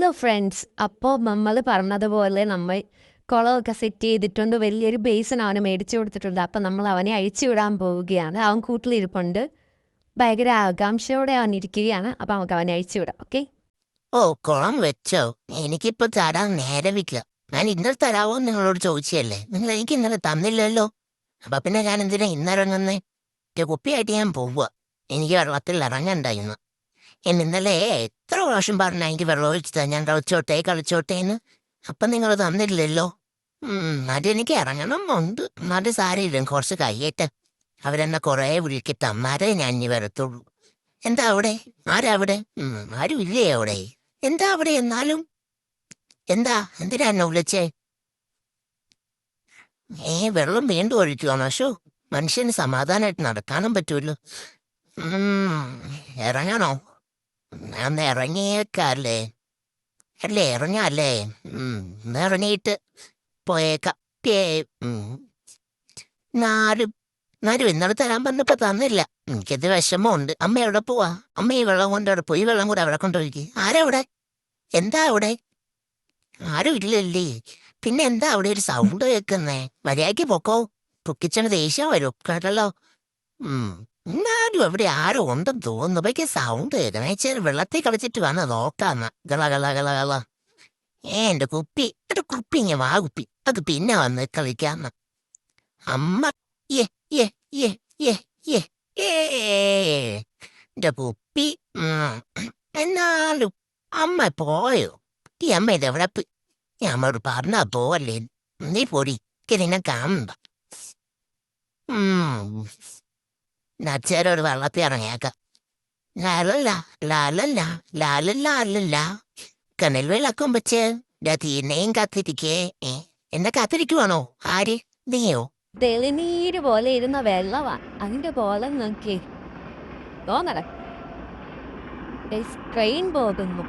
Hello friends. അപ്പോൾ നമ്മൾ പറഞ്ഞതുപോലെ നമ്മൾ കുളമൊക്കെ സെറ്റ് ചെയ്തിട്ടുണ്ട്. വലിയൊരു ബേസിനാണ് മേടിച്ചു കൊടുത്തിട്ടുണ്ട്. അപ്പം നമ്മൾ അവനെ അഴിച്ചു വിടാൻ പോവുകയാണ്. അവൻ കൂട്ടിലിരിപ്പുണ്ട്. ഭയങ്കര ആകാംക്ഷയോടെ അവൻ ഇരിക്കുകയാണ്. അപ്പം നമുക്ക് അവനെ അഴിച്ചു വിടാം. ഓക്കെ. ഓ കുളം വെച്ചോ? എനിക്കിപ്പോ തരാൻ നേരമില്ല. ഞാൻ ഇന്നലെ തരാവോ നിങ്ങളോട് ചോദിച്ചല്ലേ? നിങ്ങൾ എനിക്ക് ഇന്നലെ തന്നില്ലല്ലോ. അപ്പൊ പിന്നെ ഞാൻ എന്തിനാ ഇന്നിറങ്ങുന്നേ? കുപ്പിയായിട്ട് ഞാൻ പോവുക. എനിക്ക് വെള്ളത്തിൽ ഇറങ്ങണ്ടായിരുന്നു. ഇന്നലെ എത്ര പ്രാവശ്യം പറഞ്ഞ എനിക്ക് വെള്ളം ഒഴിച്ചതാ, ഞാൻ കളിച്ചോട്ടെ എന്ന്. അപ്പൊ നിങ്ങൾ തന്നില്ലല്ലോ. അതെനിക്ക് ഇറങ്ങണമെന്നുണ്ട്. എന്നാലും സാരമില്ല, കുറച്ച് കഴിയട്ടെ. അവരെന്നെ കുറേ വിളിക്ക് തന്നാരേ ഞാൻ ഇനി വരത്തുള്ളൂ. എന്താ അവിടെ? ആരാ അവിടെ? ആരും ഇല്ലേ അവിടെ? എന്താ അവിടെ എന്നാലും? എന്താ, എന്തിനാ എന്നെ വിളിച്ചേ? വെള്ളം വീണ്ടും ഒഴിക്കുവാണോ? ഷോ, മനുഷ്യന് സമാധാനമായിട്ട് നടക്കാനും പറ്റൂല്ലോ. ഇറങ്ങണോ? ഒന്ന് ഇറങ്ങിയേക്കല്ലേ? അല്ലേ, ഇറങ്ങാല്ലേ? ഒന്ന് ഇറങ്ങിയിട്ട് പോയേക്കാം. നാലും നാലും ഇന്നലെ തരാൻ പറഞ്ഞപ്പോ തന്നില്ല. എനിക്കത് വിഷമമുണ്ട്. അമ്മ എവിടെ പോവാ? അമ്മ ഈ വെള്ളം കൊണ്ട് അവിടെ പോയി, വെള്ളം കൂടെ അവിടെ കൊണ്ടൊഴിക്കുക. ആരാ അവിടെ? എന്താ അവിടെ? ആരും ഇല്ലല്ലേ? പിന്നെ എന്താ അവിടെ ഒരു സൗണ്ട് കേൾക്കുന്നേ? മര്യാദയ്ക്ക് പൊക്കോ. പൊക്കിച്ചന് ദേഷ്യം വരും കേട്ടല്ലോ. എന്നാലും അവിടെ ആരോ ഉണ്ടെന്ന് തോന്നുന്നു. പക്ഷേ സൗണ്ട് കേൾക്കണേ. വെള്ളത്തിൽ കളിച്ചിട്ട് വന്ന് നോക്കാന്ന. ഗള ഗള ഗള ഗള. എന്റെ കുപ്പി, എന്റെ കുപ്പി ഇങ്ങനെ വാ കുപ്പി. അത് പിന്നെ വന്ന് കളിക്കാന്ന്. അമ്മ ഏ ഏ ഏ ഏ ഏ എന്റെ കുപ്പി. എന്നാലും അമ്മ പോയോ? ഈ അമ്മ ഇതെവിടെ പോയി? ഞാൻ അമ്മയോട് പറഞ്ഞാ പോവല്ലേ? നീ പൊടി നിന്നെ കാണണ്ട. നച്ചേരോട് വെള്ളത്തിൽ ഇറങ്ങിയേക്കാം. ലാലല്ല ലാലല്ല ലാലല്ല അല്ലല്ല കനൽ വിളക്കും വെച്ച് തീർന്നേയും കാത്തിരിക്കേ. എന്നെ കാത്തിരിക്കുവാണോ? ആര്? നീയോ? തെളിനീര് പോലെ ഇരുന്ന വെള്ളവാ. അതിന്റെ പോലെ നോക്കി തോന്നട. ട്രെയിൻ പോകുന്നു.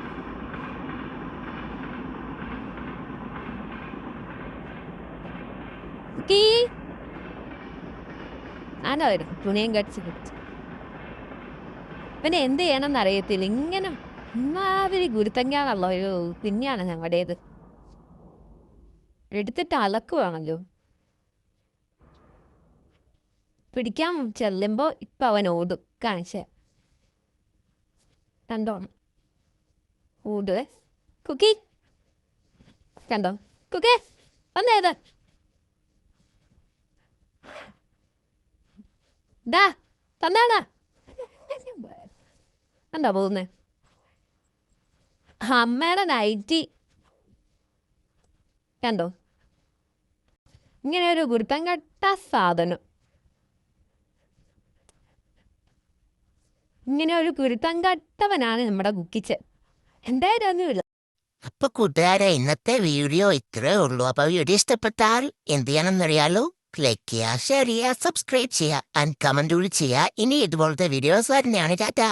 ആണോ വരും തുണിയും കടിച്ച് കിടിച്ചു. പിന്നെ എന്ത് ചെയ്യണമെന്ന് അറിയത്തില്ല. ഇങ്ങനെ ഒന്നാതിരി ഗുരുത്തങ്ങാണല്ലോ ഒരു പിന്നെയാണ് ഞങ്ങളുടേത്. എടുത്തിട്ട് അലക്കുവാണല്ലോ. പിടിക്കാൻ ചെല്ലുമ്പോ ഇപ്പൊ അവൻ ഓടും. കാണിച്ചേ കണ്ടോ? ഓടുവേ കുക്കി. കണ്ടോ കുക്കേ? വന്നേത് ഡാ തന്നാടാ. കണ്ടോ പോകുന്നേ? അമ്മയുടെ നൈറ്റി കണ്ടോ? ഇങ്ങനെ ഒരു ഗുരുത്തം കെട്ട സാധനം. ഇങ്ങനെ ഒരു ഗുരുത്തം കെട്ടവനാണ് നമ്മുടെ കുക്കിച്ചൻ. എന്തായാലും ഒന്നുമില്ല. അപ്പൊ കൂട്ടുകാരെ, ഇന്നത്തെ വീഡിയോ ഇത്രേ ഉള്ളൂ. അപ്പൊ വീഡിയോ ഇഷ്ടപ്പെട്ടാൽ എന്ത് ചെയ്യണമെന്നറിയാലോ? ലൈക്ക് ചെയ്യുക, ഷെയർ ചെയ്യുക, സബ്സ്ക്രൈബ് ചെയ്യുക, ആൻഡ് കമന്റ് കൂടി ചെയ്യുക. ഇനി ഇതുപോലത്തെ വീഡിയോസ് തന്നെയാണ്. ടാറ്റാ.